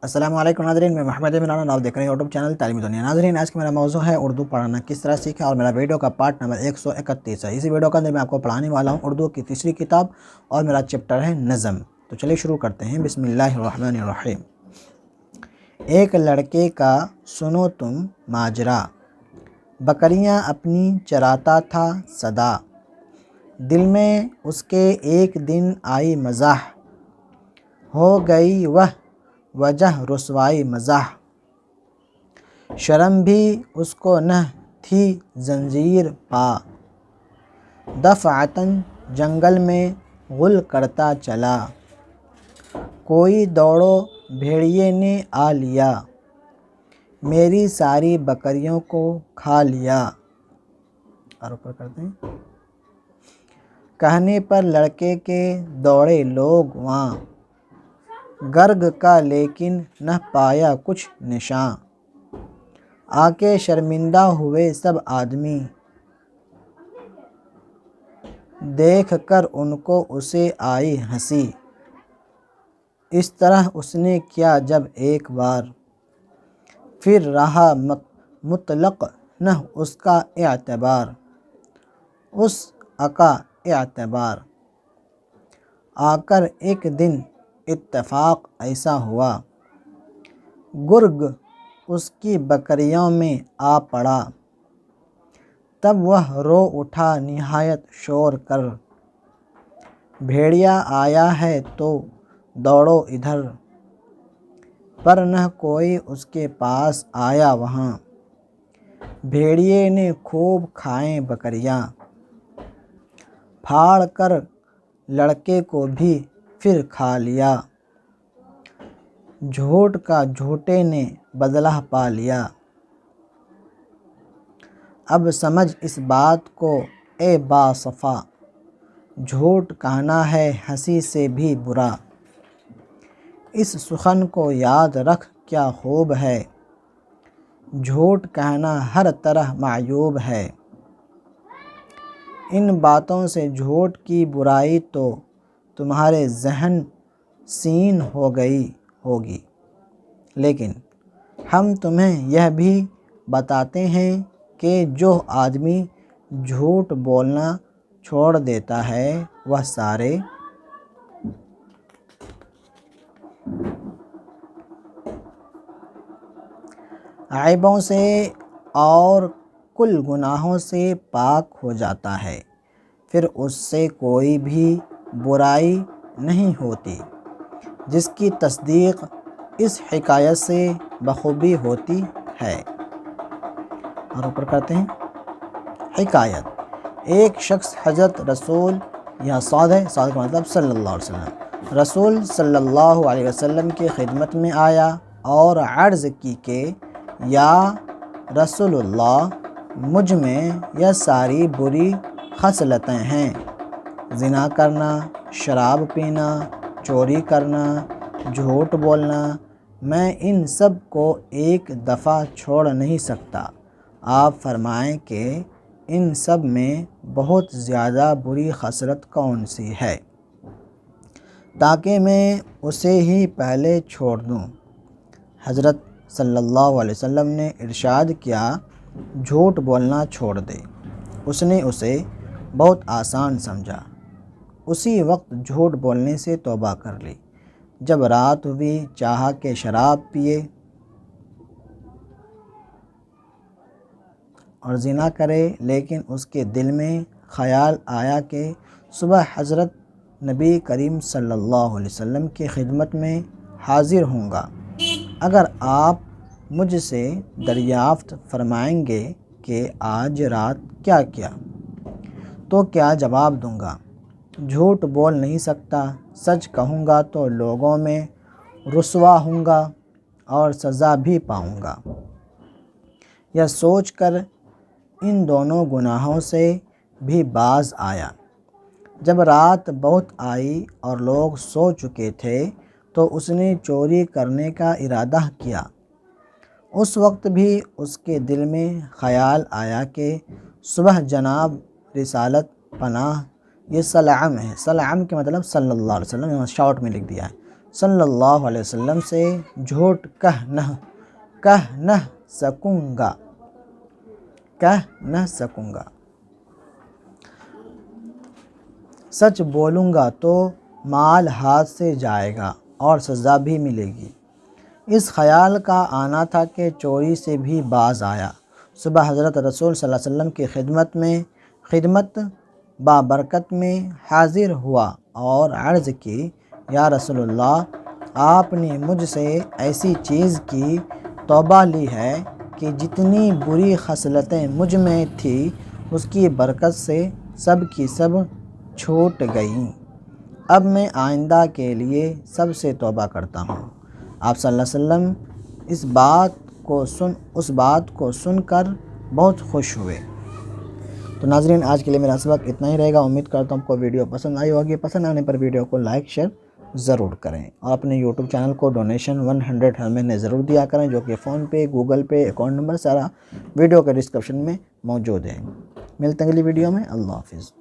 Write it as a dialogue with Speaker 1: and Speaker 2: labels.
Speaker 1: السلام علیکم ناظرین، میں محمد عمران، آپ دیکھ رہے ہیں یوٹیوب چینل تعلیمی دنیا۔ ناظرین، آج کا میرا موضوع ہے اردو پڑھنا کس طرح سیکھیں، اور میرا ویڈیو کا پارٹ نمبر 131 ہے۔ اسی ویڈیو کے اندر میں آپ کو پڑھانے والا ہوں اردو کی تیسری کتاب، اور میرا چیپٹر ہے نظم۔ تو چلیے شروع کرتے ہیں۔ بسم اللہ الرحمن الرحیم۔ ایک لڑکے کا سنو تم ماجرا، بکریاں اپنی چراتا تھا سدا، دل میں اس کے ایک دن آئی مزاح، ہو گئی وہ وجہ رسوائی مزاح، شرم بھی اس کو نہ تھی زنجیر پا، دفعتاً جنگل میں غل کرتا چلا، کوئی دوڑو بھیڑیے نے آ لیا، میری ساری بکریوں کو کھا لیا۔ اور اوپر کرتے ہیں۔ کہنے پر لڑکے کے دوڑے لوگ وہاں، گرگ کا لیکن نہ پایا کچھ نشاں، آ کے شرمندہ ہوئے سب آدمی، دیکھ کر ان کو اسے آئی ہنسی، اس طرح اس نے کیا جب ایک بار، پھر رہا مطلق نہ اس کا اعتبار، اس کا اعتبار، آ کر ایک دن اتفاق ایسا ہوا، گرگ اس کی بکریوں میں آ پڑا، تب وہ رو اٹھا نہایت شور کر، بھیڑیا آیا ہے تو دوڑو ادھر، پر نہ کوئی اس کے پاس آیا وہاں، بھیڑیے نے خوب کھائیں بکریاں، پھاڑ کر لڑکے کو بھی پھر کھا لیا، جھوٹ کا جھوٹے نے بدلہ پا لیا، اب سمجھ اس بات کو اے باصفا، جھوٹ کہنا ہے ہنسی سے بھی برا، اس سخن کو یاد رکھ کیا خوب ہے، جھوٹ کہنا ہر طرح معیوب ہے، ان باتوں سے جھوٹ کی برائی تو تمہارے ذہن سین ہو گئی ہوگی، لیکن ہم تمہیں یہ بھی بتاتے ہیں کہ جو آدمی جھوٹ بولنا چھوڑ دیتا ہے وہ سارے عیبوں سے اور کل گناہوں سے پاک ہو جاتا ہے، پھر اس سے کوئی بھی برائی نہیں ہوتی، جس کی تصدیق اس حکایت سے بخوبی ہوتی ہے۔ اور اوپر کرتے ہیں۔ حکایت: ایک شخص حضرت رسول، یہاں صاد ہے، صاد کا مطلب صلی اللہ علیہ وسلم، رسول صلی اللہ علیہ وسلم کی خدمت میں آیا اور عرض کی کہ یا رسول اللہ، مجھ میں یہ ساری بری خصلتیں ہیں، زنا کرنا، شراب پینا، چوری کرنا، جھوٹ بولنا، میں ان سب کو ایک دفعہ چھوڑ نہیں سکتا، آپ فرمائیں کہ ان سب میں بہت زیادہ بری خصلت کون سی ہے، تاکہ میں اسے ہی پہلے چھوڑ دوں۔ حضرت صلی اللہ علیہ وسلم نے ارشاد کیا، جھوٹ بولنا چھوڑ دے۔ اس نے اسے بہت آسان سمجھا، اسی وقت جھوٹ بولنے سے توبہ کر لی۔ جب رات ہوئی چاہا کہ شراب پیے اور زنا کرے، لیکن اس کے دل میں خیال آیا کہ صبح حضرت نبی کریم صلی اللہ علیہ وسلم کی خدمت میں حاضر ہوں گا، اگر آپ مجھ سے دریافت فرمائیں گے کہ آج رات کیا کیا، تو کیا جواب دوں گا؟ جھوٹ بول نہیں سکتا، سچ کہوں گا تو لوگوں میں رسوا ہوں گا اور سزا بھی پاؤں گا۔ یہ سوچ کر ان دونوں گناہوں سے بھی باز آیا۔ جب رات بہت آئی اور لوگ سو چکے تھے تو اس نے چوری کرنے کا ارادہ کیا۔ اس وقت بھی اس کے دل میں خیال آیا کہ صبح جناب رسالت پناہ، یہ سلعم ہے، سلعم کے مطلب صلی اللہ علیہ وسلم، یہاں شارٹ میں لکھ دیا ہے، صلی اللہ علیہ وسلم سے جھوٹ کہہ نہ سکوں گا، سچ بولوں گا تو مال ہاتھ سے جائے گا اور سزا بھی ملے گی۔ اس خیال کا آنا تھا کہ چوری سے بھی باز آیا۔ صبح حضرت رسول صلی اللہ علیہ وسلم کی خدمت بابرکت میں حاضر ہوا اور عرض کی، یا رسول اللہ، آپ نے مجھ سے ایسی چیز کی توبہ لی ہے کہ جتنی بری خصلتیں مجھ میں تھی اس کی برکت سے سب کی سب چھوٹ گئیں۔ اب میں آئندہ کے لیے سب سے توبہ کرتا ہوں۔ آپ صلی اللہ علیہ وسلم اس بات کو سن کر بہت خوش ہوئے۔ تو ناظرین، آج کے لیے میرا سبق اتنا ہی رہے گا۔ امید کرتا ہوں آپ کو ویڈیو پسند آئی ہوگی۔ پسند آنے پر ویڈیو کو لائک شیئر ضرور کریں اور اپنے یوٹیوب چینل کو ڈونیشن 100 ہمیں ضرور دیا کریں، جو کہ فون پے، گوگل پے، اکاؤنٹ نمبر سارا ویڈیو کے ڈسکرپشن میں موجود ہے۔ ملتے ہیں اگلی ویڈیو میں۔ اللہ حافظ۔